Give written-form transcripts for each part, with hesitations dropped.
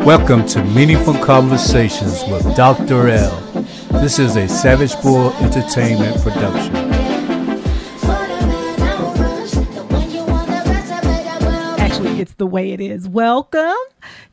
Welcome to Meaningful Conversations with Dr. L. This is a Savage Bull Entertainment production. Actually, it's the way it is. Welcome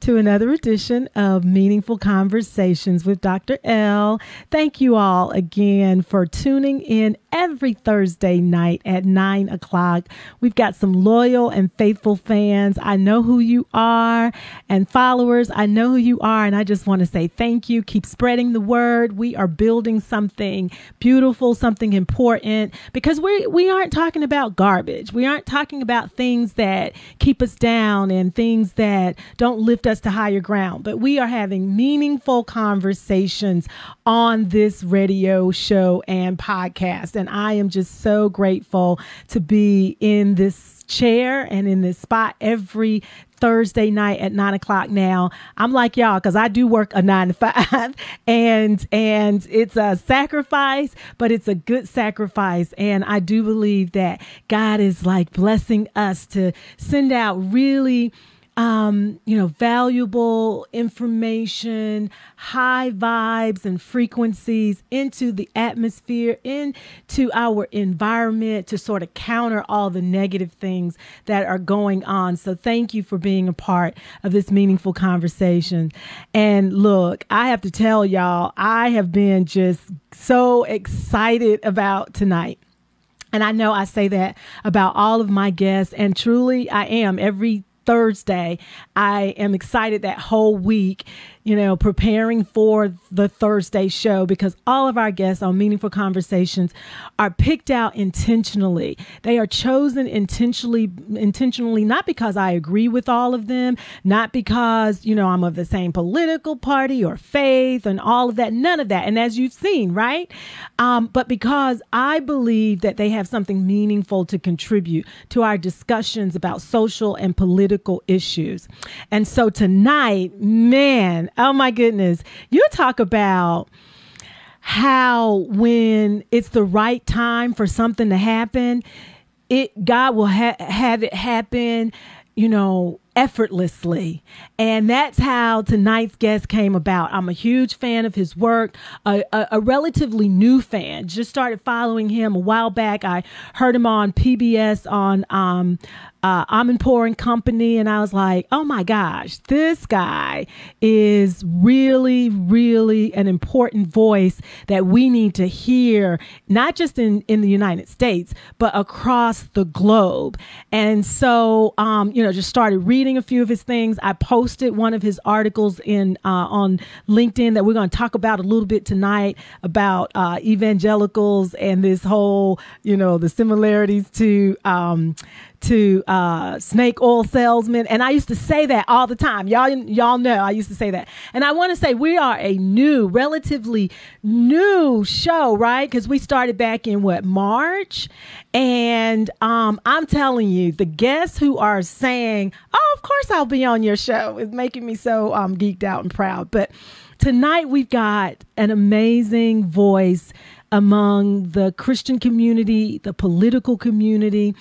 to another edition of Meaningful Conversations with Dr. L. Thank you all again for tuning in every Thursday night at 9 o'clock. We've got some loyal and faithful fans. I know who you are, and followers, I know who you are, and I just want to say thank you. Keep spreading the word. We are building something beautiful, something important, because we aren't talking about garbage. We aren't talking about things that keep us down and things that don't lift us to higher ground, but we are having meaningful conversations on this radio show and podcast. And I am just so grateful to be in this chair and in this spot every Thursday night at 9 o'clock. Now, I'm like y'all, because I do work a 9 to 5 and it's a sacrifice, but it's a good sacrifice. And I do believe that God is like blessing us to send out really valuable information, high vibes and frequencies into the atmosphere, into our environment to sort of counter all the negative things that are going on. So thank you for being a part of this meaningful conversation. And look, I have to tell y'all, I have been just so excited about tonight. And I know I say that about all of my guests, and truly I am. Every Thursday, I am excited that whole week, preparing for the Thursday show, because all of our guests on Meaningful Conversations are picked out intentionally. They are chosen intentionally, not because I agree with all of them, not because, I'm of the same political party or faith and all of that, none of that. And as you've seen, right? But because I believe that they have something meaningful to contribute to our discussions about social and political issues. And so tonight, man, oh my goodness, you talk about how when it's the right time for something to happen, God will have it happen, effortlessly. And that's how tonight's guest came about. I'm a huge fan of his work, a relatively new fan. Just started following him a while back. I heard him on PBS on Amanpour and Company, and I was like, oh my gosh, this guy is really, really an important voice that we need to hear, not just in the United States, but across the globe. And so, just started reading a few of his things. I posted one of his articles on LinkedIn that we're going to talk about a little bit tonight about evangelicals and this whole, the similarities to snake oil salesmen. And I used to say that all the time. Y'all know I used to say that. And I want to say we are a relatively new show, right? Because we started back in March. And I'm telling you, the guests who are saying, oh, of course I'll be on your show, is making me so geeked out and proud. But tonight we've got an amazing voice among the Christian community, the political community,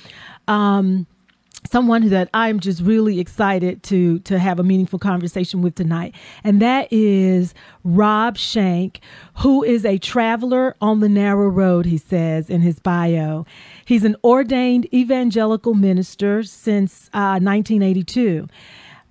someone that I'm just really excited to have a meaningful conversation with tonight. And that is Rob Schenck, who is a traveler on the narrow road, he says in his bio. He's an ordained evangelical minister since 1982.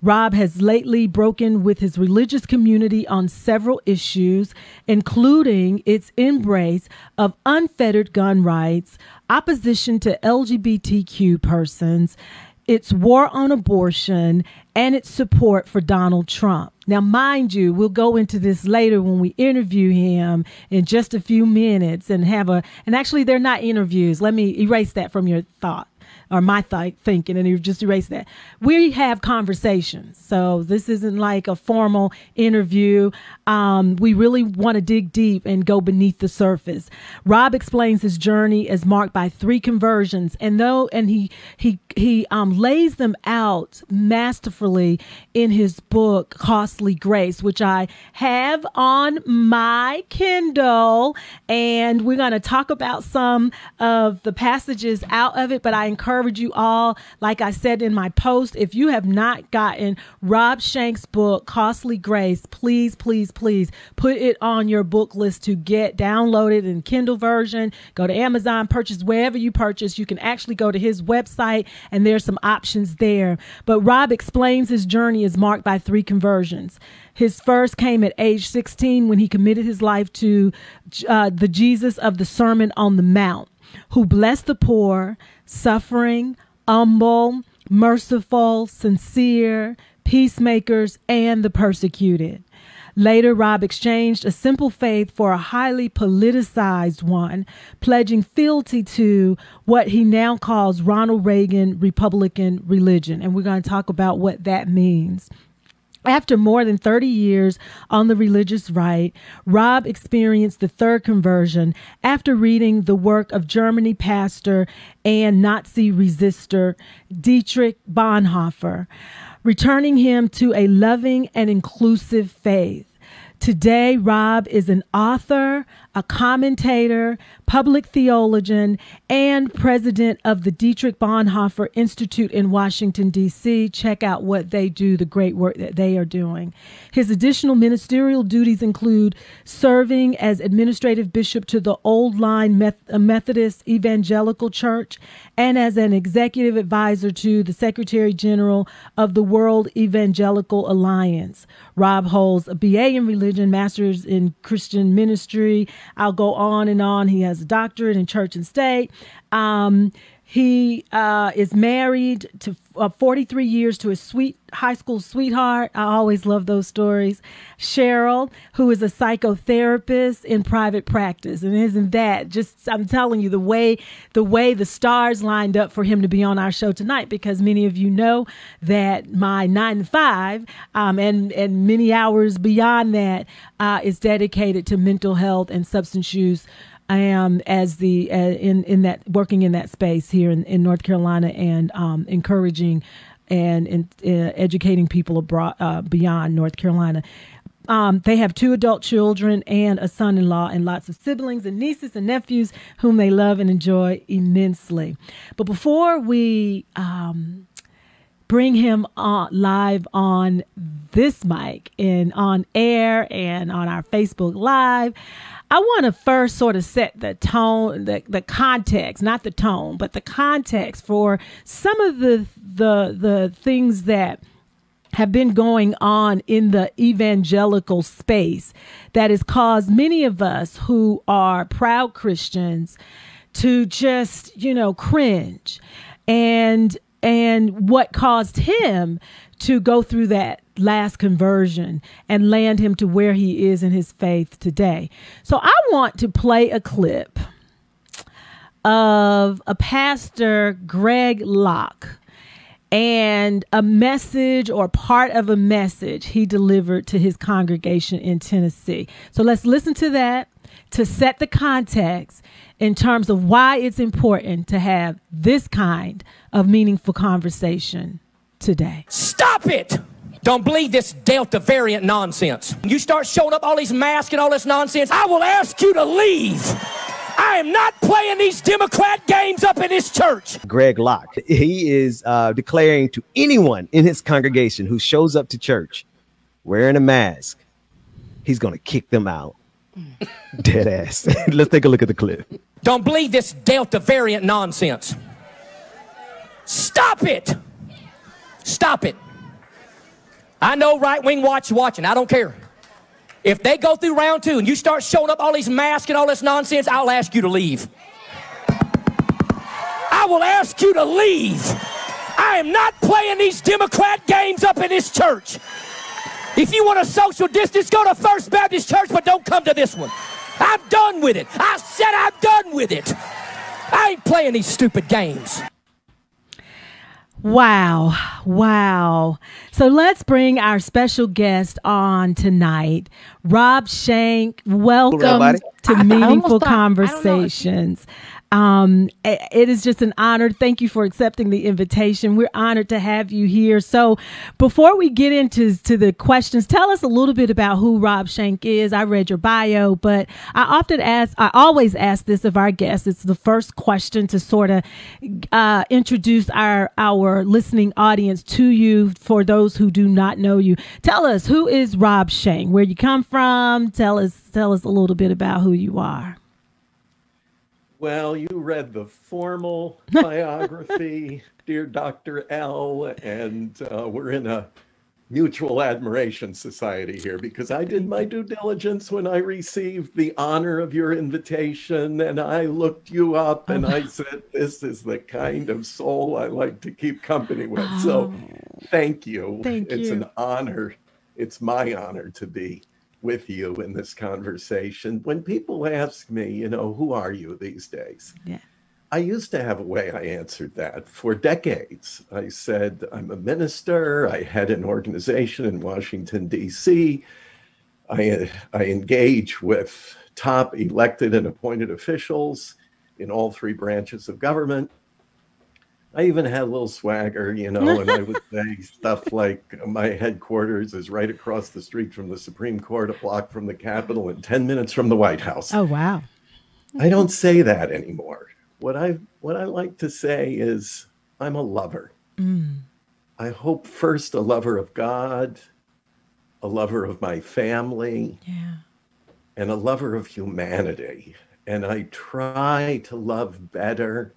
Rob has lately broken with his religious community on several issues, including its embrace of unfettered gun rights, opposition to LGBTQ persons, its war on abortion, and its support for Donald Trump. Now, mind you, we'll go into this later when we interview him in just a few minutes and actually they're not interviews. Let me erase that from your thought. Or my thinking, and you just erase that. We have conversations. So this isn't like a formal interview. We really want to dig deep and go beneath the surface. Rob explains his journey as marked by 3 conversions, and he lays them out masterfully in his book, Costly Grace, which I have on my Kindle. And we're going to talk about some of the passages out of it, but I encourage encourage you all, like I said in my post, if you have not gotten Rob Schenck's book, Costly Grace, please, please, please put it on your book list to get downloaded in Kindle version. Go to Amazon, purchase wherever you purchase. You can actually go to his website and there's some options there. But Rob explains his journey is marked by 3 conversions. His first came at age 16 when he committed his life to the Jesus of the Sermon on the Mount, who blessed the poor, suffering, humble, merciful, sincere, peacemakers, and the persecuted. Later, Rob exchanged a simple faith for a highly politicized one, pledging fealty to what he now calls Ronald Reagan Republican religion. And we're going to talk about what that means. After more than 30 years on the religious right, Rob experienced the 3rd conversion after reading the work of Germany pastor and Nazi resistor Dietrich Bonhoeffer, returning him to a loving and inclusive faith. Today, Rob is an author, a commentator, public theologian, and president of the Dietrich Bonhoeffer Institute in Washington, D.C. Check out what they do, the great work that they are doing. His additional ministerial duties include serving as administrative bishop to the Old Line Methodist Evangelical Church and as an executive advisor to the Secretary General of the World Evangelical Alliance. Rob holds a BA in religion, master's in Christian ministry. I'll go on and on. He has a doctorate in church and state. He is married to 43 years to a sweet high school sweetheart. I always love those stories. Cheryl, who is a psychotherapist in private practice. And isn't that just, I'm telling you, the way the stars lined up for him to be on our show tonight, because many of you know that my 9 to 5 and many hours beyond that is dedicated to mental health and substance use. I am as the in that working in that space here in North Carolina and encouraging and educating people abroad beyond North Carolina. They have 2 adult children and a son-in-law and lots of siblings and nieces and nephews whom they love and enjoy immensely. But before we bring him on live on this mic and on air and on our Facebook Live, I want to first sort of set the tone, the context, not the tone, but the context for some of the things that have been going on in the evangelical space that has caused many of us who are proud Christians to just, cringe. And what caused him to go through that last conversion and land him to where he is in his faith today. So I want to play a clip of a pastor, Greg Locke, and a message or part of a message he delivered to his congregation in Tennessee. So let's listen to that to set the context in terms of why it's important to have this kind of meaningful conversation today. Stop it! Don't believe this Delta variant nonsense. You start showing up all these masks and all this nonsense, I will ask you to leave. I am not playing these Democrat games up in this church. Greg Locke, he is declaring to anyone in his congregation who shows up to church wearing a mask, he's going to kick them out. Dead ass. Let's take a look at the clip. Don't believe this Delta variant nonsense. Stop it! Stop it. I know right-wing watching. I don't care. If they go through round 2 and you start showing up all these masks and all this nonsense, I'll ask you to leave. I will ask you to leave. I am not playing these Democrat games up in this church. If you want a social distance, go to First Baptist Church, but don't come to this one. I'm done with it. I said I'm done with it. I ain't playing these stupid games. Wow. So let's bring our special guest on tonight, Rob Schenck. Welcome to Meaningful Conversations. It is just an honor. Thank you for accepting the invitation. We're honored to have you here. So before we get into the questions, tell us a little bit about who Rob Schenck is. I read your bio, but I always ask this of our guests. It's the first question to sort of introduce our listening audience to you for those who do not know you. Tell us, who is Rob Schenck? Where you come from? Tell us a little bit about who you are. Well, you read the formal biography, dear Dr. L, and we're in a mutual admiration society here because I did my due diligence when I received the honor of your invitation, and I looked you up and I said, this is the kind of soul I like to keep company with. So thank you. It's an honor. It's my honor to be with you in this conversation. When people ask me, who are you these days? Yeah. I used to have a way I answered that for decades. I said, I'm a minister. I had an organization in Washington, D.C. I engage with top elected and appointed officials in all three branches of government. I even had a little swagger, and I would say stuff like my headquarters is right across the street from the Supreme Court, a block from the Capitol, and 10 minutes from the White House. Oh, wow. I don't say that anymore. What I like to say is I'm a lover. I hope first a lover of God, a lover of my family, and a lover of humanity. And I try to love better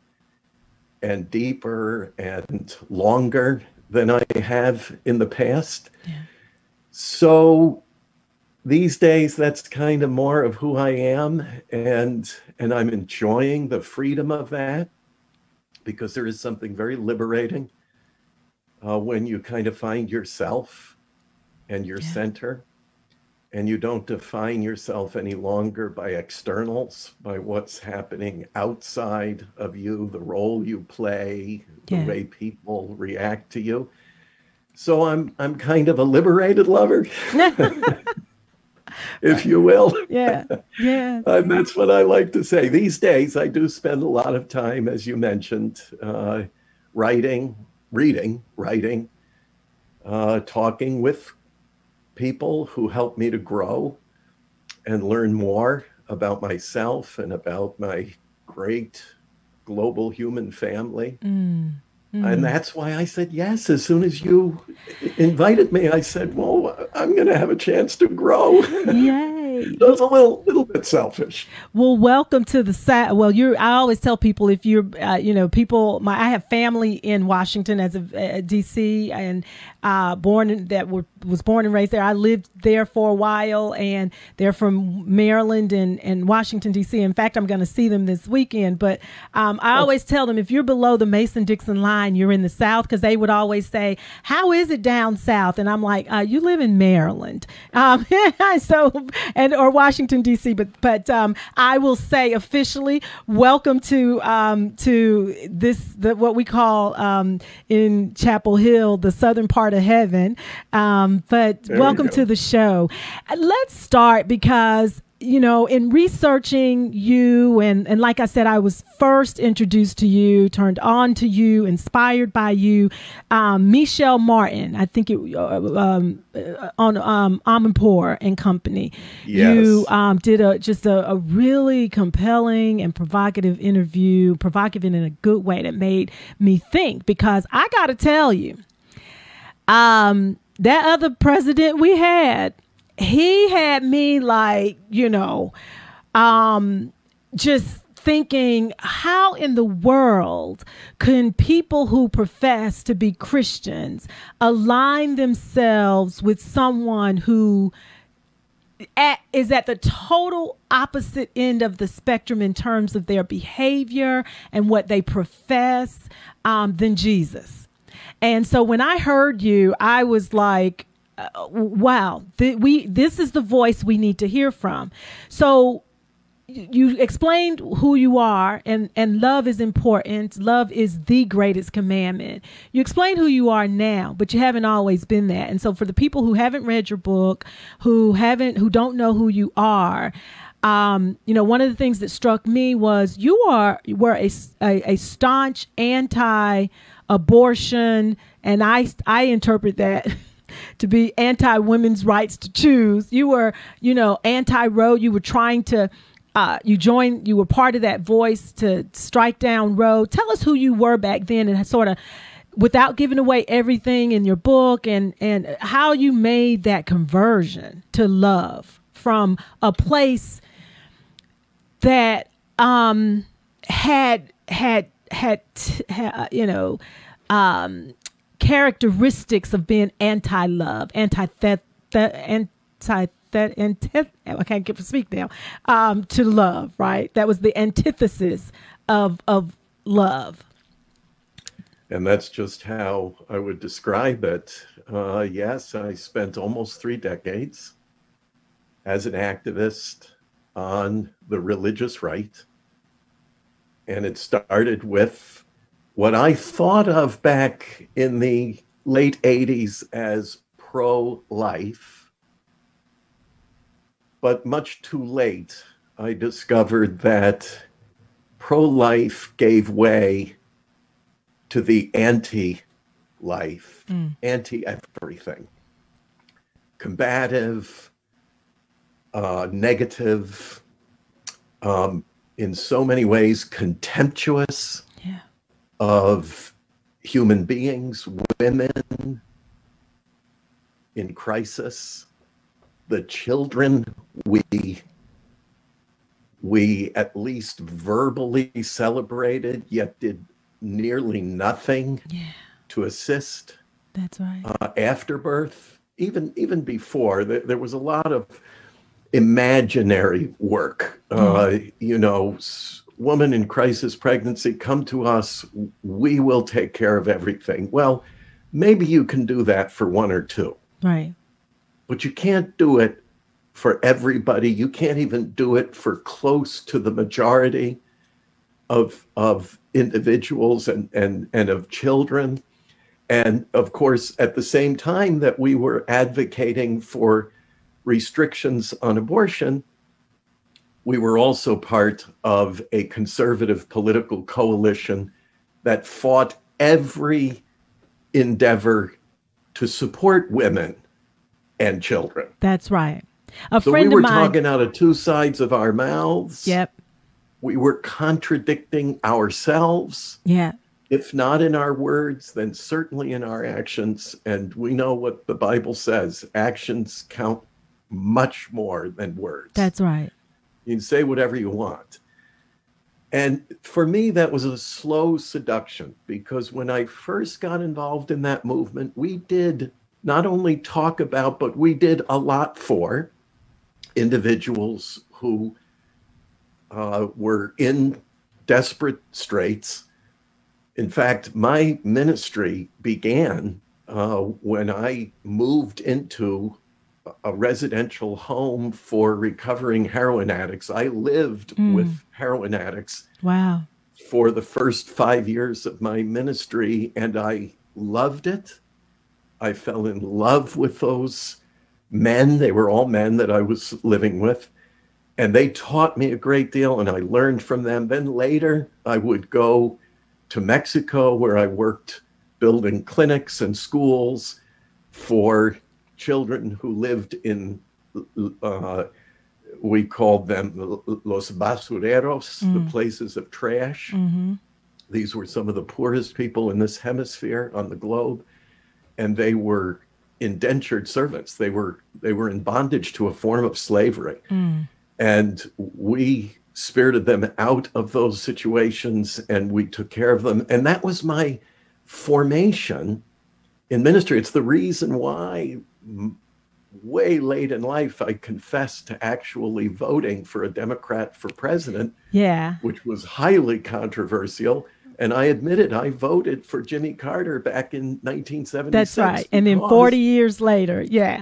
and deeper and longer than I have in the past. Yeah. So these days, that's kind of more of who I am. And I'm enjoying the freedom of that because there is something very liberating when you kind of find yourself and your center. And you don't define yourself any longer by externals, by what's happening outside of you, the role you play, the way people react to you. So I'm kind of a liberated lover, if you will. Yeah. And that's what I like to say. These days, I do spend a lot of time, as you mentioned, reading, talking with people who help me to grow and learn more about myself and about my great global human family. And that's why I said yes. As soon as you invited me, I said, well, I'm going to have a chance to grow. Yay. That was a little bit selfish. Well, welcome to the South. Well, I always tell people if you're, I have family in Washington as a D.C. and was born and raised there. I lived there for a while, and they're from Maryland and Washington, D.C. In fact, I'm going to see them this weekend. But I always tell them if you're below the Mason-Dixon line, you're in the South, because they would always say, how is it down South? And I'm like, you live in Maryland. Or Washington, D.C. But I will say officially, welcome to what we call in Chapel Hill, the southern part of heaven. But welcome to the show. Let's start because, in researching you, and like I said, I was first introduced to you, turned on to you, inspired by you. Michelle Martin, I think on Amanpour and Company. Yes. You did a really compelling and provocative interview, provocative in a good way that made me think, because I got to tell you, that other president we had, he had me like, just thinking, how in the world can people who profess to be Christians align themselves with someone who is at the total opposite end of the spectrum in terms of their behavior and what they profess than Jesus? And so when I heard you, I was like, wow, this is the voice we need to hear from. So you explained who you are, and love is important. Love is the greatest commandment. You explained who you are now, but you haven't always been that. And so for the people who haven't read your book, who don't know who you are, one of the things that struck me was you were a staunch anti-abortion, and I interpret that to be anti-women's rights to choose. You were, anti-Roe. You were trying to, you were part of that voice to strike down Roe. Tell us who you were back then, and sort of, without giving away everything in your book, and how you made that conversion to love from a place that had characteristics of being anti-love, I can't speak now, to love, right? That was the antithesis of love. And that's just how I would describe it. Yes, I spent almost 3 decades as an activist on the religious right. And it started with what I thought of back in the late 80s as pro-life. But much too late, I discovered that pro-life gave way to the anti-life, anti-everything, combative, negative, in so many ways contemptuous of human beings, women in crisis, the children we at least verbally celebrated, yet did nearly nothing to assist. That's right. After birth, even before, there was a lot of imaginary work. Woman in crisis pregnancy, come to us, we will take care of everything. Well, maybe you can do that for 1 or 2. Right. But you can't do it for everybody. You can't even do it for close to the majority of individuals and of children. And of course, at the same time that we were advocating for restrictions on abortion, we were also part of a conservative political coalition that fought every endeavor to support women and children. That's right. So we were talking out of 2 sides of our mouths. Yep. We were contradicting ourselves. Yeah. If not in our words, then certainly in our actions. And we know what the Bible says. Actions count much more than words. That's right. You can say whatever you want. And for me, that was a slow seduction, because when I first got involved in that movement, we did not only talk about, but we did a lot for individuals who were in desperate straits. In fact, my ministry began when I moved into a residential home for recovering heroin addicts. I lived with heroin addicts. Wow. For the first 5 years of my ministry, and I loved it. I fell in love with those men. They were all men that I was living with, and they taught me a great deal, and I learned from them. Then later, I would go to Mexico, where I worked building clinics and schools for children who lived in, we called them los basureros, the places of trash. These were some of the poorest people in this hemisphere on the globe, and they were indentured servants. They were in bondage to a form of slavery. And we spirited them out of those situations, and we took care of them. And that was my formation in ministry. It's the reason why way late in life I confessed to actually voting for a Democrat for president, which was highly controversial. And I admitted I voted for Jimmy Carter back in 1976. That's right. And then 40 years later, yes,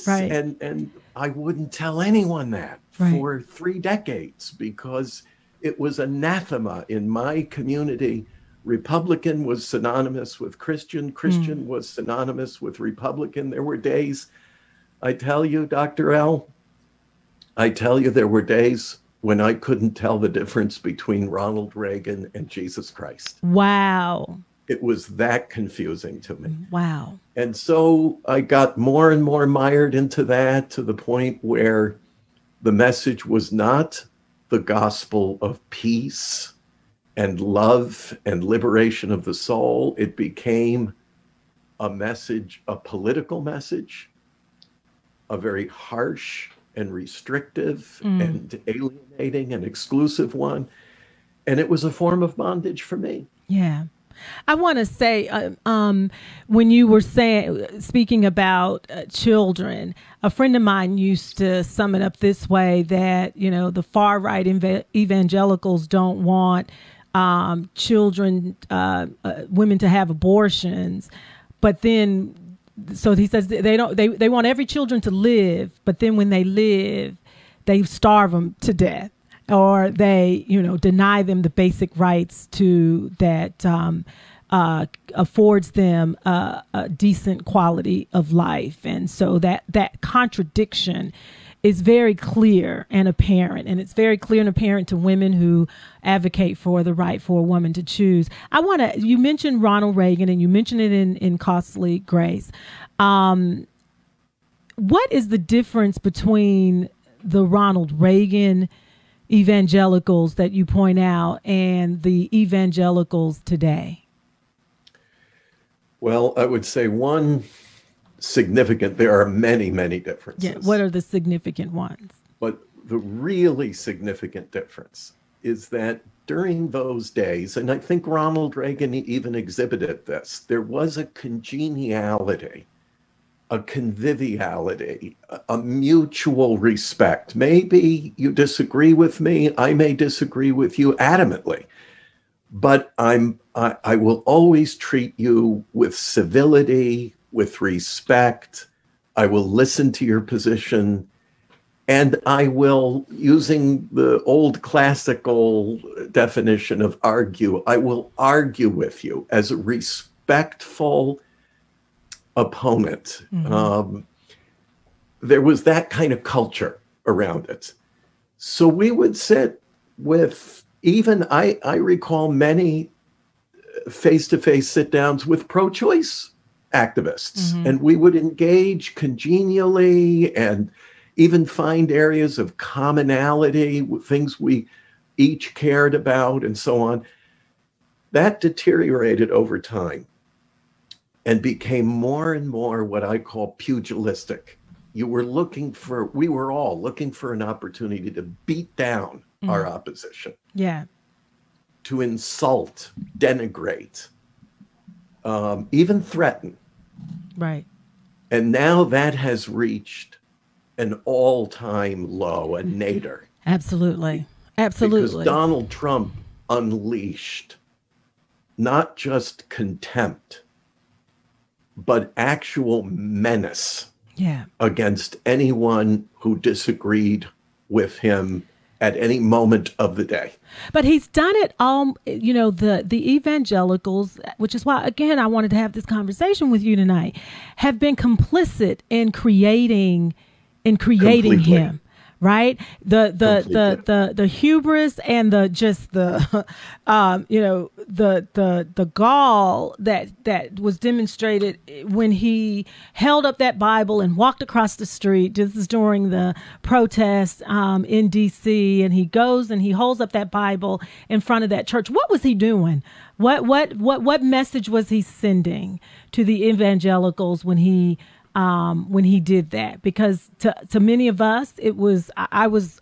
right. And I wouldn't tell anyone that for 3 decades, because it was anathema in my community. Republican was synonymous with Christian. Christian was synonymous with Republican. There were days, I tell you, Dr. L, I tell you, there were days when I couldn't tell the difference between Ronald Reagan and Jesus Christ. Wow. It was that confusing to me. Wow. And so I got more and more mired into that, to the point where the message was not the gospel of peace and love and liberation of the soul. It became a message, a political message, a very harsh and restrictive and alienating and exclusive one. And it was a form of bondage for me. Yeah. I want to say, when you were speaking about children, a friend of mine used to sum it up this way, that, you know, the far right evangelicals don't want children, women to have abortions, but then, so he says they want every children to live, but then when they live, they starve them to death, or they, you know, deny them the basic rights to that affords them a decent quality of life. And so that contradiction is very clear and apparent, and it's very clear and apparent to women who advocate for the right for a woman to choose. You mentioned Ronald Reagan, and you mentioned it in Costly Grace. What is the difference between the Ronald Reagan evangelicals that you point out and the evangelicals today? Well, I would say one significant, there are many, many differences. Yeah, what are the significant ones? But the really significant difference is that during those days, and I think Ronald Reagan even exhibited this, there was a congeniality, a conviviality, a mutual respect. Maybe you disagree with me, I may disagree with you adamantly, but I will always treat you with civility, with respect. I will listen to your position, and I will, using the old classical definition of argue, I will argue with you as a respectful opponent. Mm-hmm. There was that kind of culture around it. So we would sit with, even I recall many face-to-face sit-downs with pro-choice activists, mm-hmm. and we would engage congenially and even find areas of commonality, things we each cared about, and so on. That deteriorated over time and became more and more what I call pugilistic. We were all looking for an opportunity to beat down our opposition. Yeah. To insult, denigrate, even threaten. Right. And now that has reached an all-time low, a nadir. Absolutely. Absolutely. Because Donald Trump unleashed not just contempt, but actual menace against anyone who disagreed with him at any moment of the day. But he's done it all, you know, the evangelicals, which is why, again, I wanted to have this conversation with you tonight, have been complicit in creating Completely. him. Right. The hubris and the gall that was demonstrated when he held up that Bible and walked across the street. This is during the protest in D.C. and he goes and he holds up that Bible in front of that church. What was he doing? What message was he sending to the evangelicals when he did that? Because to many of us, I was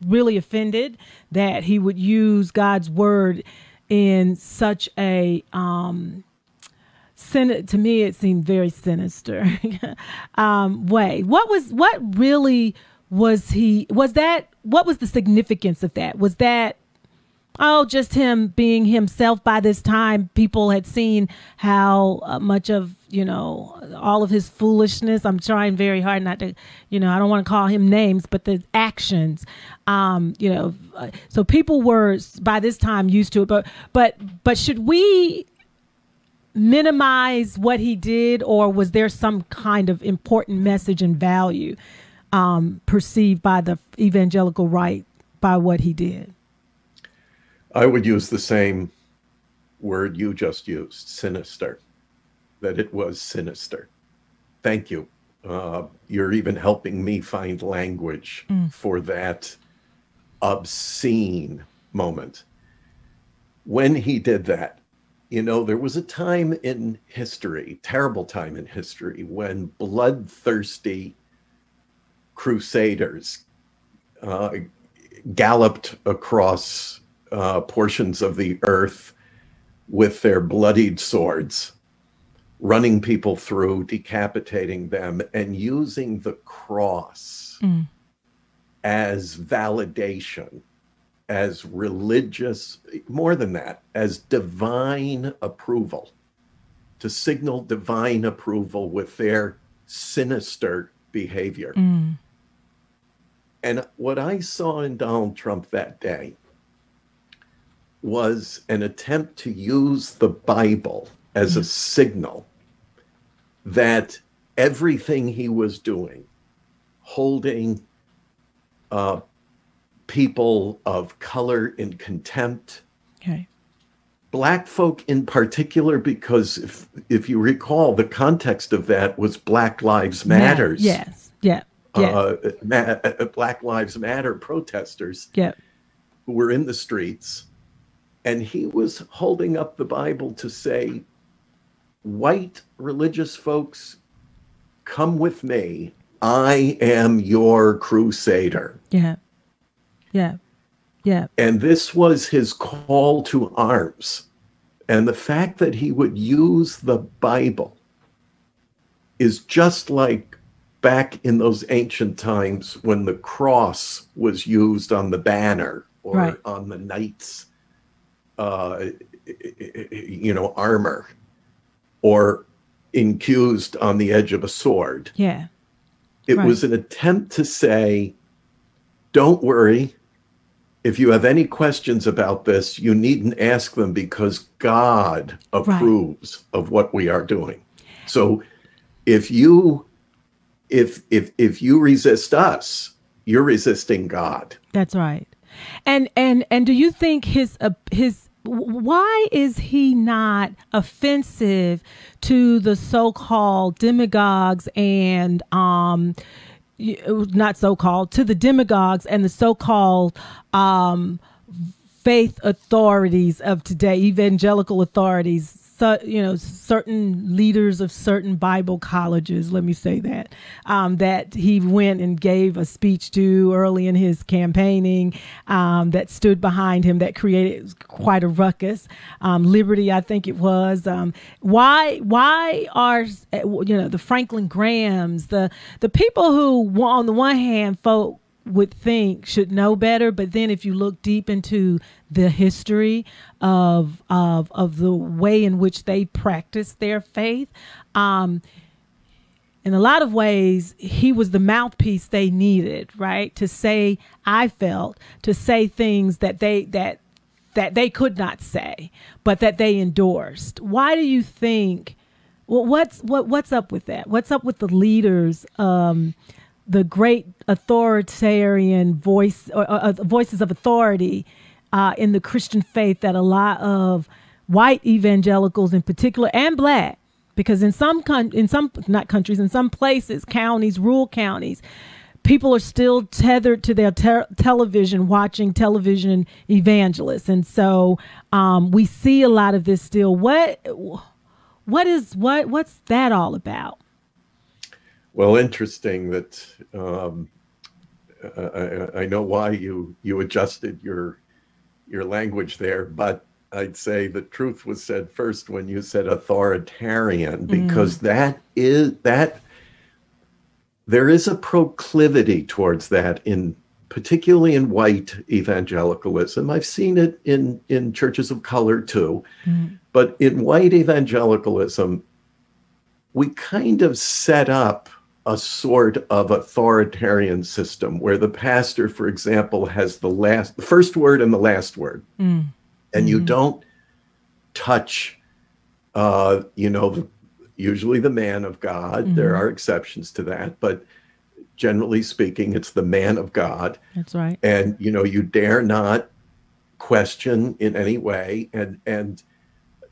really offended that he would use God's word in such a to me it seemed very sinister way. What was the significance of that? Was that just him being himself? By this time, people had seen how much of, all of his foolishness. I'm trying very hard not to, I don't want to call him names, but the actions, so people were by this time used to it. But should we minimize what he did, or was there some kind of important message and value perceived by the evangelical right by what he did? I would use the same word you just used, sinister, that it was sinister. Thank you. You're even helping me find language for that obscene moment. When he did that, there was a time in history, terrible time in history, when bloodthirsty crusaders galloped across portions of the earth with their bloodied swords, running people through, decapitating them, and using the cross as validation, as religious, more than that, as divine approval, to signal divine approval with their sinister behavior. And what I saw in Donald Trump that day was an attempt to use the Bible as a signal that everything he was doing, holding people of color in contempt, Black folk in particular, because if you recall, the context of that was Black Lives Matters. Black Lives Matter protesters who were in the streets. And he was holding up the Bible to say, white religious folks, come with me. I am your crusader. And this was his call to arms. And the fact that he would use the Bible is just like back in those ancient times when the cross was used on the banner or on the knight's armor, or incused on the edge of a sword. It was an attempt to say, don't worry. If you have any questions about this, you needn't ask them, because God approves of what we are doing. So if you resist us, you're resisting God. That's right. And do you think his why is he not offensive to the so-called demagogues and not so-called, to the demagogues and the so-called faith authorities of today, evangelical authorities, certain leaders of certain Bible colleges, let me say that, that he went and gave a speech to early in his campaigning, that stood behind him, that created quite a ruckus. Liberty, I think it was. Why are, the Franklin Grahams, the people who, on the one hand, folk would think should know better, but then if you look deep into the history of the way in which they practice their faith, in a lot of ways he was the mouthpiece they needed, right, to say, I felt, to say things that they could not say, but that they endorsed. Why do you think? Well, what's up with that? What's up with the leaders? The great authoritarian voice, or voices of authority in the Christian faith, that a lot of white evangelicals in particular, and Black, because in some places, counties, rural counties, people are still tethered to their television, watching television evangelists, and so we see a lot of this still. What's that all about? Well, interesting that I know why you adjusted your language there, but I'd say the truth was said first when you said authoritarian, because there is a proclivity towards that, particularly in white evangelicalism. I've seen it in churches of color too, but in white evangelicalism, we kind of set up a sort of authoritarian system where the pastor, for example, has the first word and the last word. And you don't touch, usually the man of God. There are exceptions to that, but generally speaking, it's the man of God. That's right. And, you dare not question in any way. And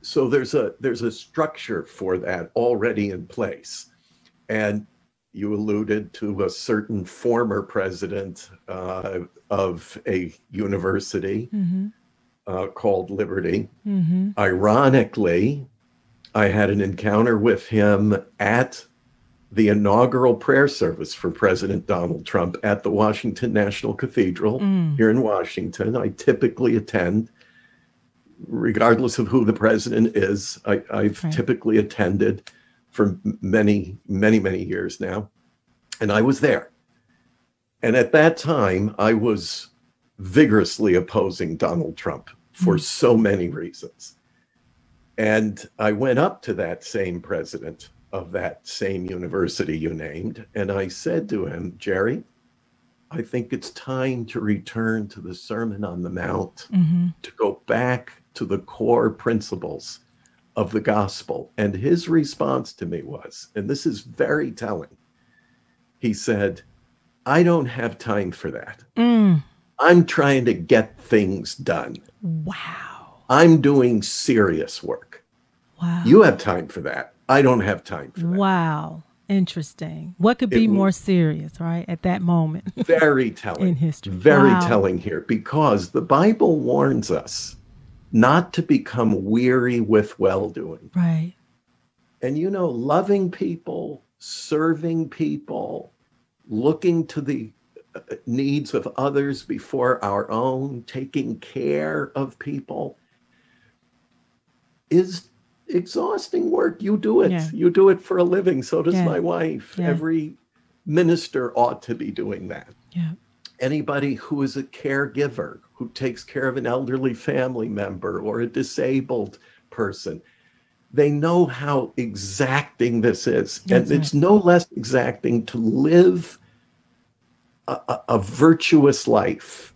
so there's a structure for that already in place. And you alluded to a certain former president of a university called Liberty. Ironically, I had an encounter with him at the inaugural prayer service for President Donald Trump at the Washington National Cathedral here in Washington. I typically attend, regardless of who the president is. I've typically attended for many, many, many years now. And I was there. And at that time, I was vigorously opposing Donald Trump for so many reasons. And I went up to that same president of that same university you named, and I said to him, Jerry, I think it's time to return to the Sermon on the Mount, to go back to the core principles of the gospel. And his response to me was, and this is very telling, he said, I don't have time for that. I'm trying to get things done. Wow. I'm doing serious work. Wow. You have time for that. I don't have time for that. Wow. Interesting. What could be more serious, right, at that moment? Very telling. In history. Very telling here, because the Bible warns us not to become weary with well-doing. Right. And, loving people, serving people, looking to the needs of others before our own, taking care of people is exhausting work. You do it. Yeah. You do it for a living. So does Yeah. my wife. Yeah. Every minister ought to be doing that. Yeah. Anybody who is a caregiver, who takes care of an elderly family member or a disabled person, they know how exacting this is. That's and it's no less exacting to live a virtuous life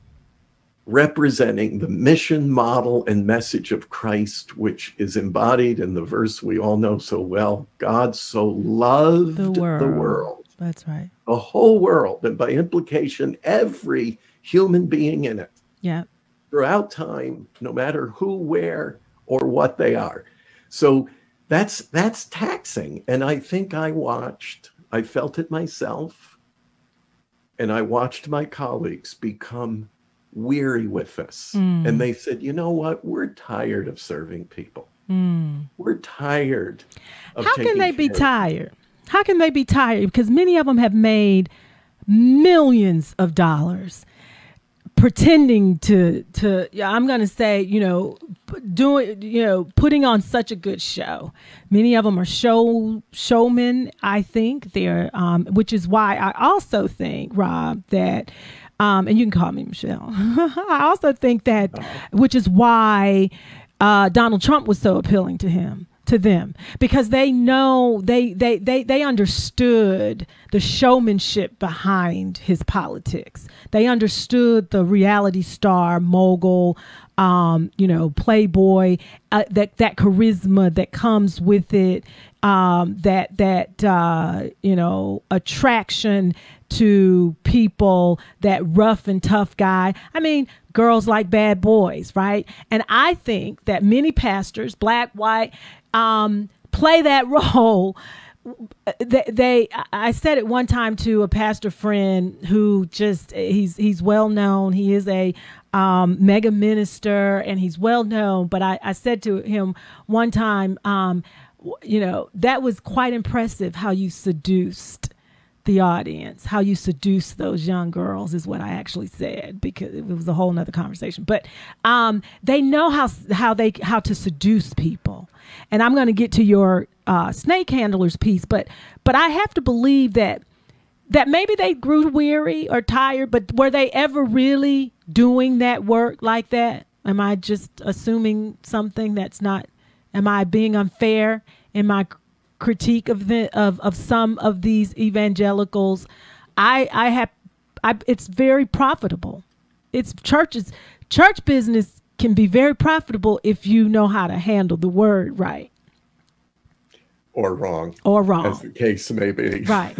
representing the mission, model, and message of Christ, which is embodied in the verse we all know so well. God so loved the world. That's right. The whole world, and by implication, every human being in it. Yeah. Throughout time, no matter who, where, or what they are. So that's taxing. And I think I felt it myself, and I watched my colleagues become weary with this. And they said, you know what? We're tired of serving people. We're tired of How can they be tired? How can they be tired? Because many of them have made millions of dollars pretending to I'm going to say, putting on such a good show. Many of them are showmen, I think. They're, which is why I also think, Rob, that, and you can call me Michelle. I also think that, which is why Donald Trump was so appealing to them, because they know they understood the showmanship behind his politics. They understood the reality star mogul, playboy, that charisma that comes with it, attraction to people, that rough and tough guy. I mean, girls like bad boys, right? And I think that many pastors, black, white, play that role. I said it one time to a pastor friend who he's well known. He is a mega minister, and he's well known. But I said to him one time, that was quite impressive how you seduced the audience, how you seduce those young girls, is what I actually said, because it was a whole nother conversation. But they know how to seduce people. And I'm going to get to your snake handlers piece, but I have to believe that maybe they grew weary or tired, but were they ever really doing that work like that? Am I just assuming something that's not? Am I being unfair in my critique of some of these evangelicals? It's very profitable. Church business can be very profitable if you know how to handle the word right. Or wrong. Or wrong. As the case may be. Right.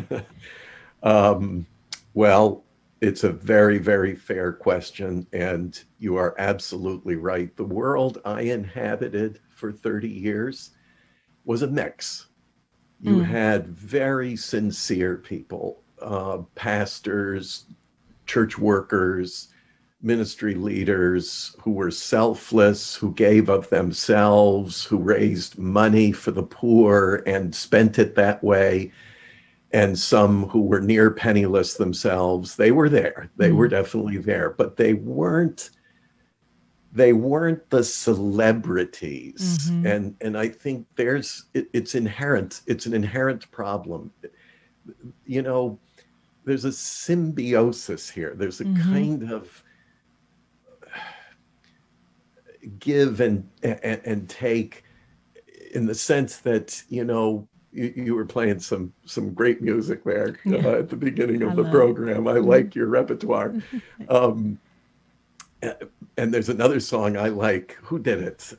Well, it's a very, very fair question, and you are absolutely right. The world I inhabited for 30 years was a mix. You had very sincere people, pastors, church workers, ministry leaders who were selfless, who gave of themselves, who raised money for the poor and spent it that way. And some who were near penniless themselves. They were there. They were definitely there, but they weren't the celebrities. And I think it's inherent. It's an inherent problem. You know, there's a symbiosis here. There's a kind of give and take, in the sense that, you know, you were playing some great music there at the beginning of the program. I like your repertoire. And there's another song I like. Who did it?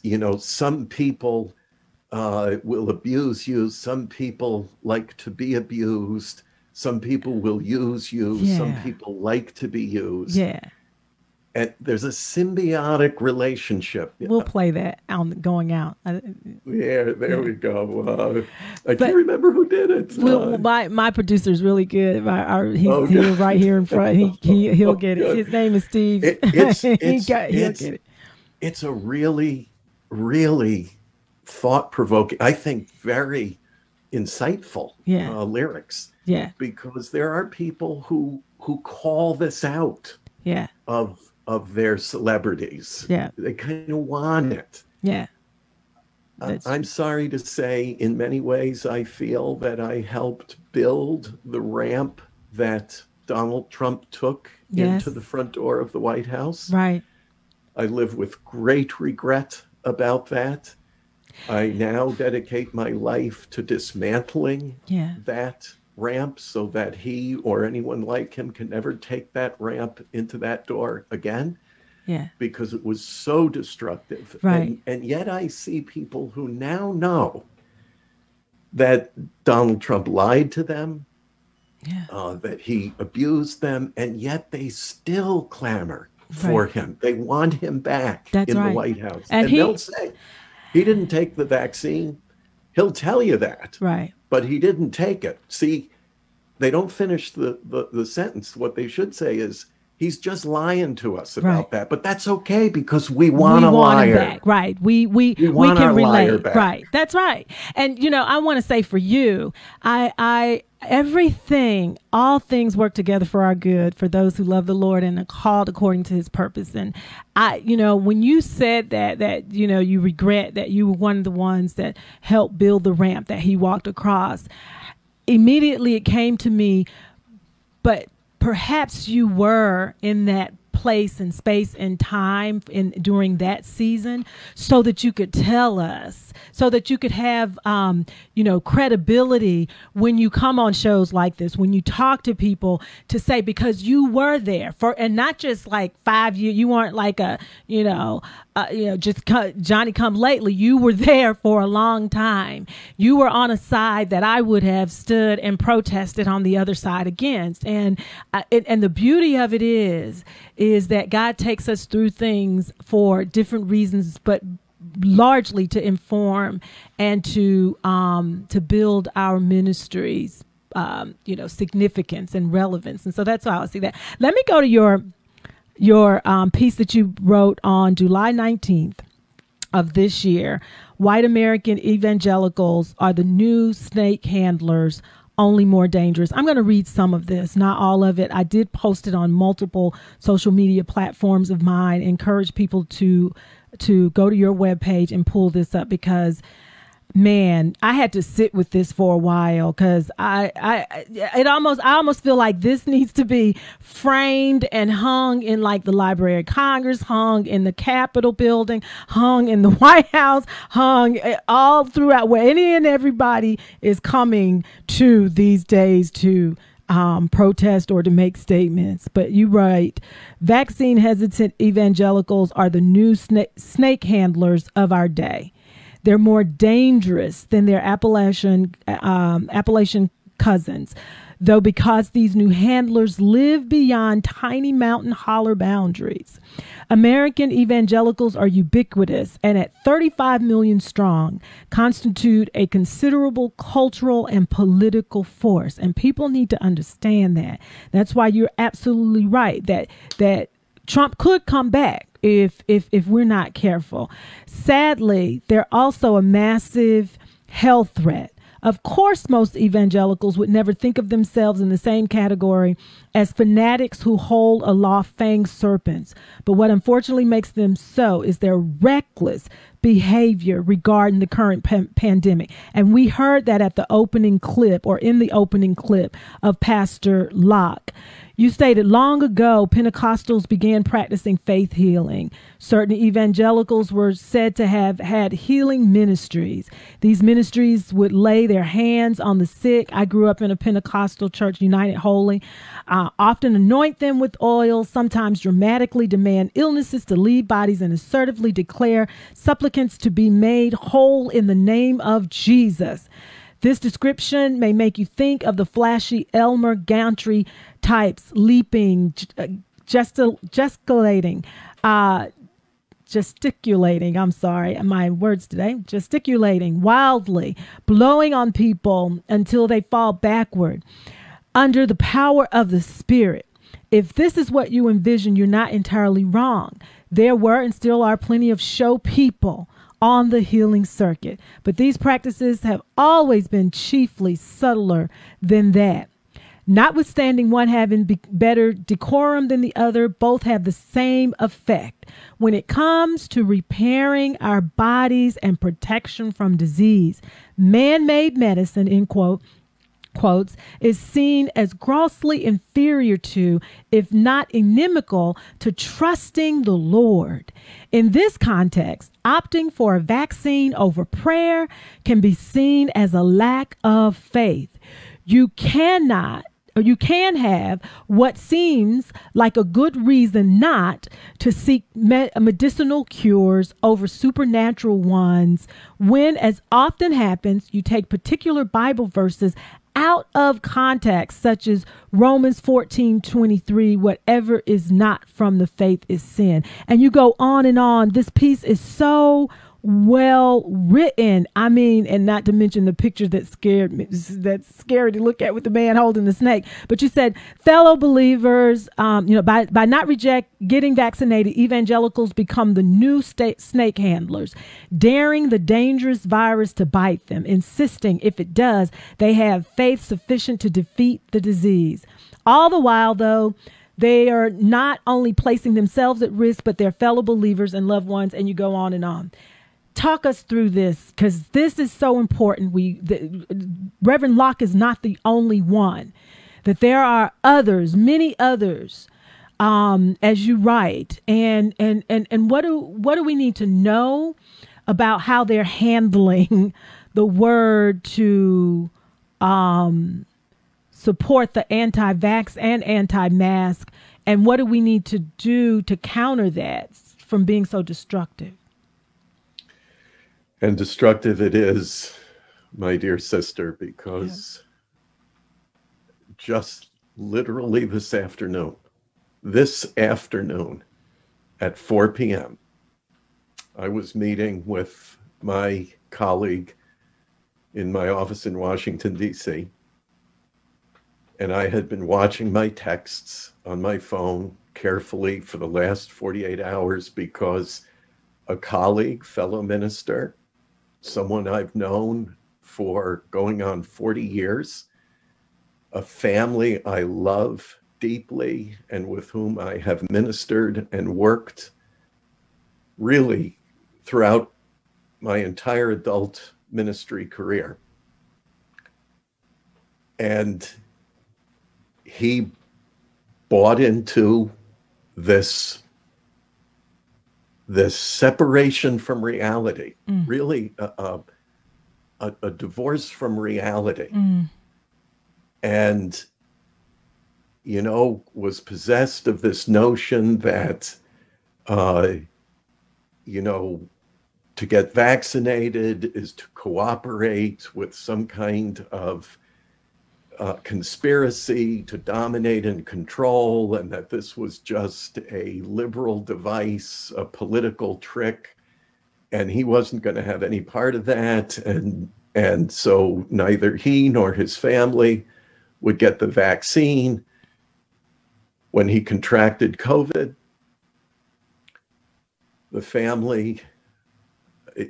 You know, some people will abuse you. Some people like to be abused. Some people will use you. Yeah. Some people like to be used. Yeah. And there's a symbiotic relationship. We'll play that on going out. Yeah, there we go. I can't remember who did it. Well, my producer's really good. He's here, right here in front. He'll get it. His name is Steve. He'll get it. It's a really, really thought-provoking, I think very insightful lyrics. Yeah. Because there are people who call this out. Yeah. Of their celebrities. Yeah. They kind of want it. Yeah. I'm sorry to say, in many ways, I feel that I helped build the ramp that Donald Trump took into the front door of the White House. Right. I live with great regret about that. I now dedicate my life to dismantling that ramp so that he or anyone like him can never take that ramp into that door again. Yeah. Because it was so destructive. Right. And yet I see people who now know that Donald Trump lied to them, that he abused them, and yet they still clamor for him. They want him back in the White House. And they'll say, he didn't take the vaccine. He'll tell you that. Right. But he didn't take it. See, they don't finish the sentence. What they should say is, he's just lying to us about that. But that's okay, because we want a liar. Him back. Right. We can relate. Right. That's right. And, you know, I want to say for you, everything, all things work together for our good, for those who love the Lord and are called according to his purpose. And you know, when you said that, you know, you regret that you were one of the ones that helped build the ramp that he walked across, immediately it came to me, but perhaps you were in that place and space and time during that season, so that you could tell us, so that you could have, you know, credibility when you come on shows like this, when you talk to people, to say, because you were there for, and not just like 5 years, you weren't like just Johnny come lately. You were there for a long time. You were on a side that I would have stood and protested on the other side against. And the beauty of it is that God takes us through things for different reasons, but largely to inform and to build our ministries, you know, significance and relevance. And so that's how I see that. Let me go to your piece that you wrote on July 19th of this year. White American evangelicals are the new snake handlers, only more dangerous. I'm going to read some of this, not all of it. I did post it on multiple social media platforms of mine. Encourage people to go to your webpage and pull this up, because, man, I had to sit with this for a while, because I almost feel like this needs to be framed and hung in like the Library of Congress, hung in the Capitol building, hung in the White House, hung all throughout where any and everybody is coming to these days to protest or to make statements. But you write, vaccine hesitant evangelicals are the new snake handlers of our day. They're more dangerous than their Appalachian cousins. though because these new handlers live beyond tiny mountain holler boundaries. American evangelicals are ubiquitous and at 35 million strong constitute a considerable cultural and political force. And people need to understand that. That's why you're absolutely right that Trump could come back if we're not careful. Sadly, they're also a massive health threat. Of course, most evangelicals would never think of themselves in the same category as fanatics who hold aloft fanged serpents. But what unfortunately makes them so is their reckless behavior regarding the current pandemic. And we heard that at the opening clip, or in the opening clip of Pastor Locke. You stated long ago, Pentecostals began practicing faith healing. Certain evangelicals were said to have had healing ministries. These ministries would lay their hands on the sick. I grew up in a Pentecostal church, United Holy, often anoint them with oil, sometimes dramatically demand illnesses to leave bodies and assertively declare supplicants to be made whole in the name of Jesus. This description may make you think of the flashy Elmer Gantry types leaping, gesticulating, wildly, blowing on people until they fall backward under the power of the Spirit. If this is what you envision, you're not entirely wrong. There were and still are plenty of show people on the healing circuit, but these practices have always been chiefly subtler than that. Notwithstanding one having better decorum than the other, both have the same effect when it comes to repairing our bodies and protection from disease. Man-made medicine, in quotes, is seen as grossly inferior to, if not inimical to, trusting the Lord. In this context, opting for a vaccine over prayer can be seen as a lack of faith. You can have what seems like a good reason not to seek medicinal cures over supernatural ones when, as often happens, you take particular Bible verses out of context, such as Romans 14:23, whatever is not from the faith is sin. And you go on and on. This piece is so well written. I mean, and not to mention the picture that scared me, that's scary to look at with the man holding the snake. But you said, fellow believers, by not getting vaccinated, evangelicals become the new snake handlers, daring the dangerous virus to bite them, insisting if it does, they have faith sufficient to defeat the disease. All the while, though, they are not only placing themselves at risk, but their fellow believers and loved ones, and you go on and on. Talk us through this, because this is so important. Reverend Locke is not the only one, that there are others, many others, as you write. And what do we need to know about how they're handling the word to support the anti-vax and anti-mask? And what do we need to do to counter that from being so destructive? And destructive it is, my dear sister, because just literally this afternoon at 4 p.m., I was meeting with my colleague in my office in Washington, D.C., and I had been watching my texts on my phone carefully for the last 48 hours because a colleague, fellow minister, someone I've known for going on 40 years, a family I love deeply and with whom I have ministered and worked really throughout my entire adult ministry career. And he bought into this separation from reality, really a divorce from reality. And, was possessed of this notion that, to get vaccinated is to cooperate with some kind of conspiracy to dominate and control, and that this was just a liberal device, a political trick, and he wasn't going to have any part of that. And so neither he nor his family would get the vaccine. When he contracted COVID, the family,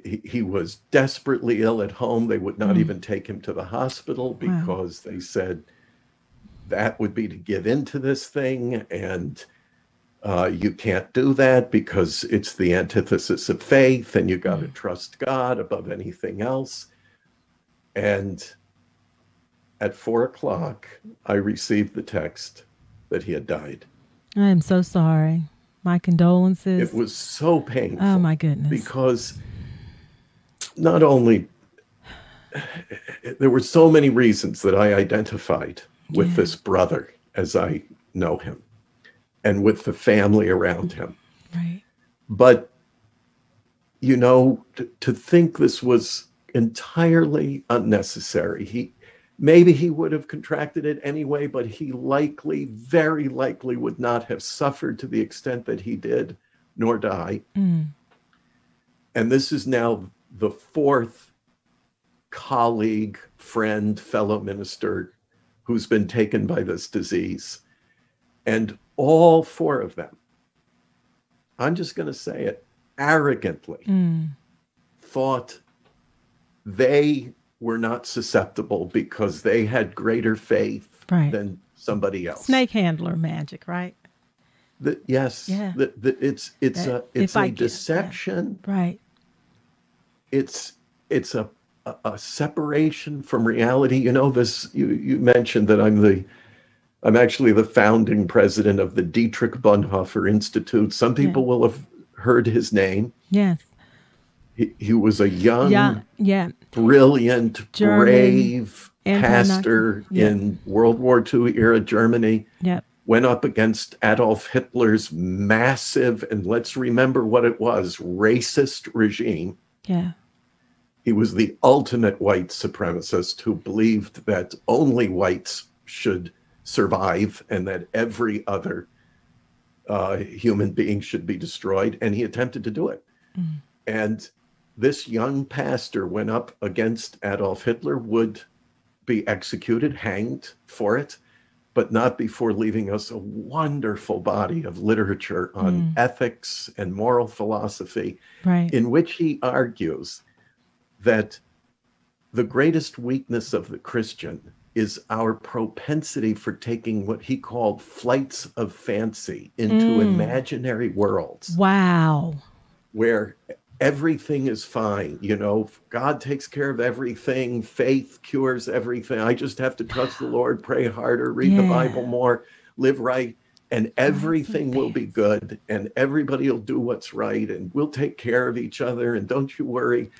he was desperately ill at home. They would not even take him to the hospital because they said that would be to give into this thing. And you can't do that because it's the antithesis of faith, and you got to trust God above anything else. And at 4:00, I received the text that he had died. I am so sorry. My condolences. It was so painful. Oh, my goodness. Because not only, there were so many reasons that I identified with this brother as I know him, and with the family around him. Right. But, you know, to think this was entirely unnecessary. Maybe he would have contracted it anyway, but he very likely would not have suffered to the extent that he did, nor die. And this is now the 4th colleague, friend, fellow minister who's been taken by this disease. And all 4 of them, I'm just going to say it, arrogantly thought they were not susceptible because they had greater faith than somebody else. Snake handler magic, right? Yes. Yeah. It's a deception. Yeah. Right. It's a separation from reality. You know, this, you mentioned that I'm actually the founding president of the Dietrich Bonhoeffer Institute. Some people will have heard his name. Yes. He was a young, brilliant, brave pastor in World War II era Germany. Yep. Went up against Adolf Hitler's massive, and let's remember what it was, racist regime. Yeah. He was the ultimate white supremacist who believed that only whites should survive and that every other human being should be destroyed. And he attempted to do it. And this young pastor went up against Adolf Hitler, would be executed, hanged for it, but not before leaving us a wonderful body of literature on ethics and moral philosophy, in which he argues that the greatest weakness of the Christian is our propensity for taking what he called flights of fancy into imaginary worlds. Wow. Where everything is fine. You know, God takes care of everything. Faith cures everything. I just have to trust the Lord, pray harder, read the Bible more, live right, and everything will be good, and everybody will do what's right, and we'll take care of each other, and don't you worry.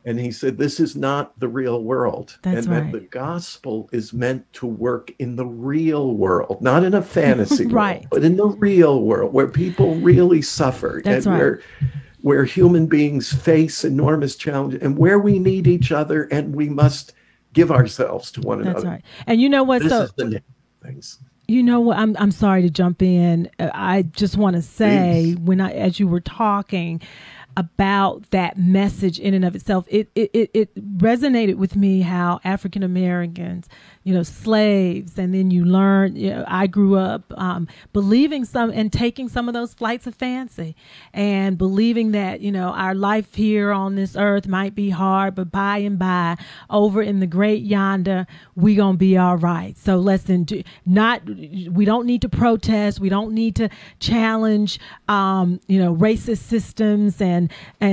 And he said, this is not the real world. That's and that the gospel is meant to work in the real world, not in a fantasy world, but in the real world where people really suffer. That's and where human beings face enormous challenges, and where we need each other, and we must give ourselves to one another. That's right. And you know what? This is the things. You know what? I'm sorry to jump in. I just want to say, as you were talking about that message in and of itself, it resonated with me how African Americans, you know, slaves, and then you learn, you know, I grew up believing some and taking some of those flights of fancy and believing that, you know, our life here on this earth might be hard, but by and by over in the great yonder, we gonna be all right. So we don't need to protest. We don't need to challenge, you know, racist systems and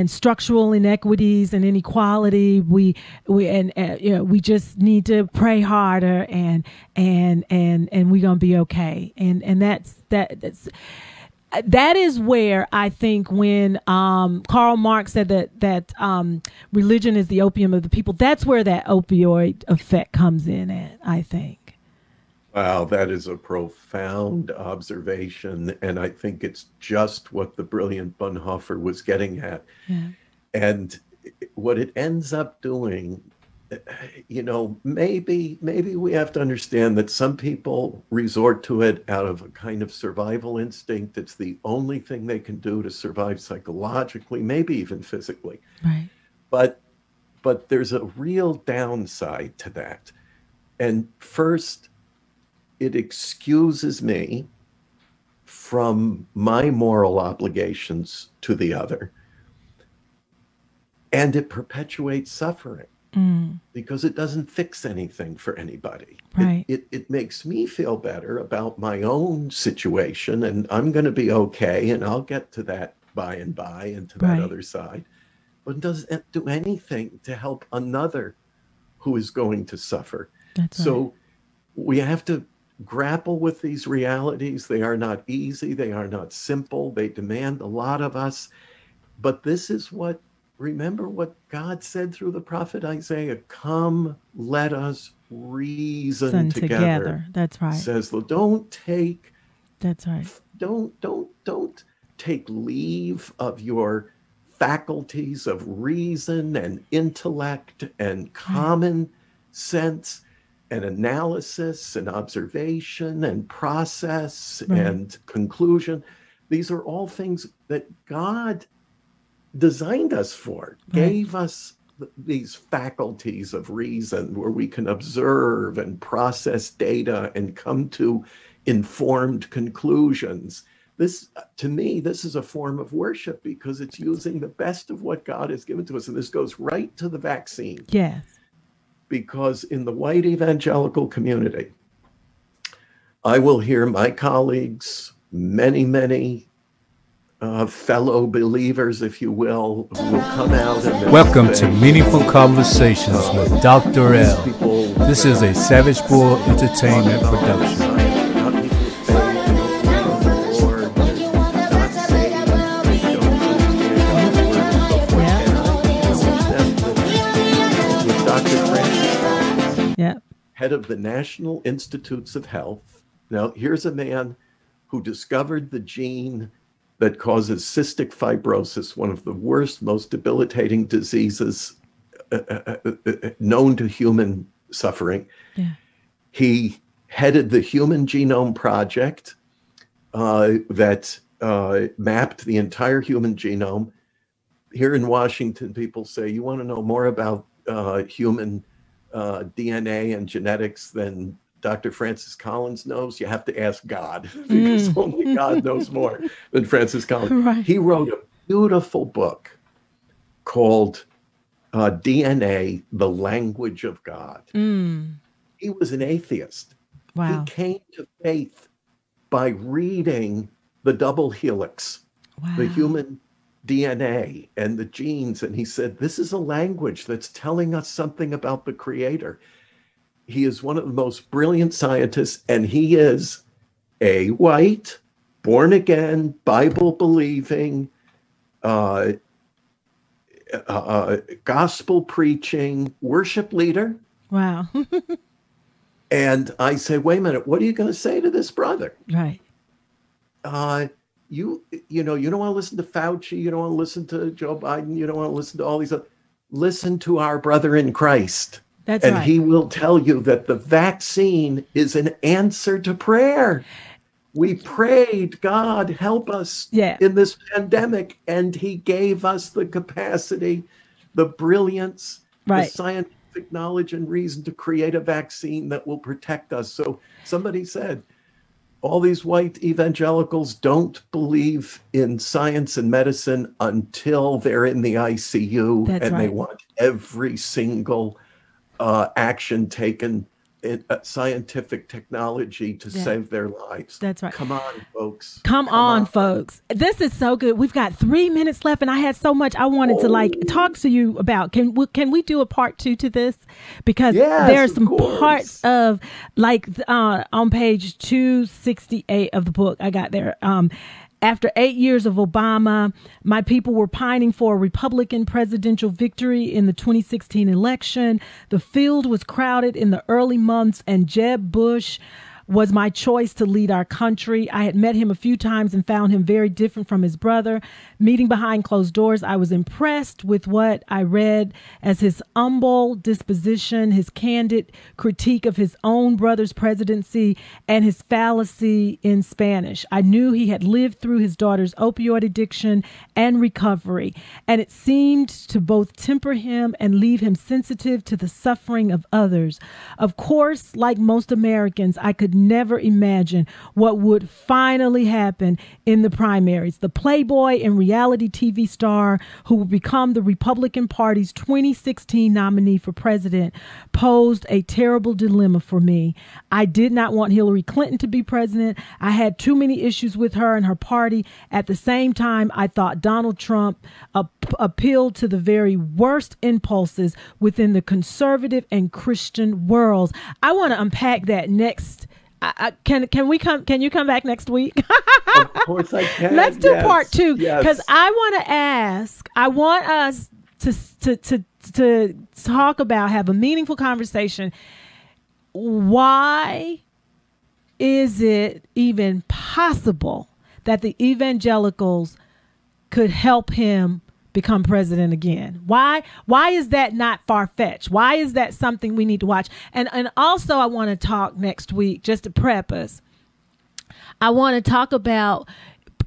structural inequities and inequality. We just need to pray harder and we're gonna be okay. And that is where I think when Karl Marx said that religion is the opium of the people, that's where that opioid effect comes in at, I think. Wow, that is a profound observation, and I think it's just what the brilliant Bonhoeffer was getting at. Yeah. And what it ends up doing maybe we have to understand that some people resort to it out of a kind of survival instinct. It's the only thing they can do to survive psychologically, maybe even physically. Right. But there's a real downside to that. And first, it excuses me from my moral obligations to the other. And it perpetuates suffering because it doesn't fix anything for anybody. Right. It makes me feel better about my own situation, and I'm going to be okay, and I'll get to that by and by and to that other side. But it doesn't do anything to help another who is going to suffer. So we have to grapple with these realities. They are not easy. They are not simple. They demand a lot of us. But this is remember what God said through the prophet Isaiah, come, let us reason together. That's right. Says, don't take, that's right. Don't take leave of your faculties of reason and intellect and common sense and analysis and observation and process and conclusion. These are all things that God designed us for, gave us these faculties of reason where we can observe and process data and come to informed conclusions. This, to me, this is a form of worship because it's using the best of what God has given to us. And this goes right to the vaccine. Yes. Because in the white evangelical community, I will hear my colleagues, many fellow believers, if you will come out and welcome to Meaningful Conversations with Dr. L. This is a Savage Bull Entertainment production. Head of the National Institutes of Health. Now, here's a man who discovered the gene that causes cystic fibrosis, one of the worst, most debilitating diseases known to human suffering. Yeah. He headed the Human Genome Project that mapped the entire human genome. Here in Washington, people say, you want to know more about human DNA and genetics than Dr. Francis Collins knows? You have to ask God, because only God knows more than Francis Collins. Right. He wrote a beautiful book called DNA, the Language of God. He was an atheist. Wow. He came to faith by reading the double helix, the human DNA and the genes. And he said, this is a language that's telling us something about the Creator. He is one of the most brilliant scientists, and he is a white, born again, Bible believing, gospel preaching worship leader. Wow. And I say, wait a minute, what are you going to say to this brother? Right. You don't want to listen to Fauci. You don't want to listen to Joe Biden. You don't want to listen to all these other. Listen to our brother in Christ. That's right. And he will tell you that the vaccine is an answer to prayer. We prayed, God, help us in this pandemic. And he gave us the capacity, the brilliance, the scientific knowledge and reason to create a vaccine that will protect us. So somebody said, all these white evangelicals don't believe in science and medicine until they're in the ICU. They want every single action taken in scientific technology to save their lives. That's right. Come on, folks. Come on, folks. This is so good. We've got 3 minutes left, and I had so much I wanted to talk to you about. Can we do a part 2 to this? Because there's some parts of on page 268 of the book I got there. After 8 years of Obama, my people were pining for a Republican presidential victory in the 2016 election. The field was crowded in the early months, and Jeb Bush was my choice to lead our country. I had met him a few times and found him very different from his brother. Meeting behind closed doors, I was impressed with what I read as his humble disposition, his candid critique of his own brother's presidency, and his fallacy in Spanish. I knew he had lived through his daughter's opioid addiction and recovery, and it seemed to both temper him and leave him sensitive to the suffering of others. Of course, like most Americans, I could never imagine what would finally happen in the primaries. The playboy and reality TV star who would become the Republican Party's 2016 nominee for president posed a terrible dilemma for me. I did not want Hillary Clinton to be president. I had too many issues with her and her party. At the same time, I thought Donald Trump appealed to the very worst impulses within the conservative and Christian worlds. I want to unpack that next. Can you come back next week? Of course I can. Let's do part 2, because Yes. I want us to talk about, have a meaningful conversation. Why is it even possible that the evangelicals could help him become president again? Why is that not far-fetched? Why is that something we need to watch? And also I want to talk next week, just to prep us, I want to talk about,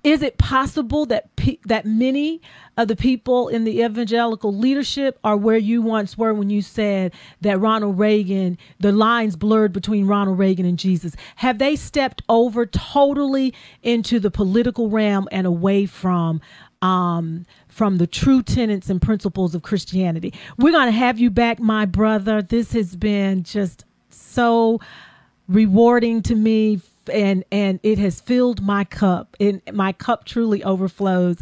is it possible that that many of the people in the evangelical leadership are where you once were when you said that Ronald Reagan, the lines blurred between Ronald Reagan and Jesus? Have they stepped over totally into the political realm and away from the true tenets and principles of Christianity? We're going to have you back, my brother. This has been just so rewarding to me, and it has filled my cup, and my cup truly overflows.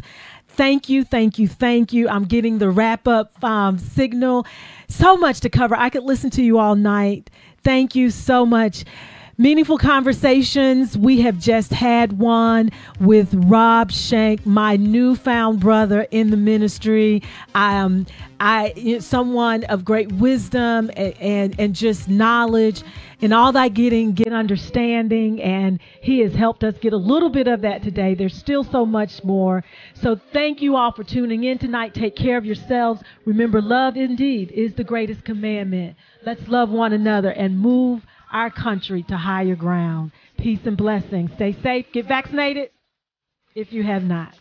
Thank you. I'm getting the wrap up signal. So much to cover. I could listen to you all night. Thank you so much. Meaningful Conversations. We have just had one with Rob Schenck, my newfound brother in the ministry. Someone of great wisdom and just knowledge. And all that get understanding. And he has helped us get a little bit of that today. There's still so much more. So thank you all for tuning in tonight. Take care of yourselves. Remember, love indeed is the greatest commandment. Let's love one another and move our country to higher ground. Peace and blessings. Stay safe. Get vaccinated if you have not.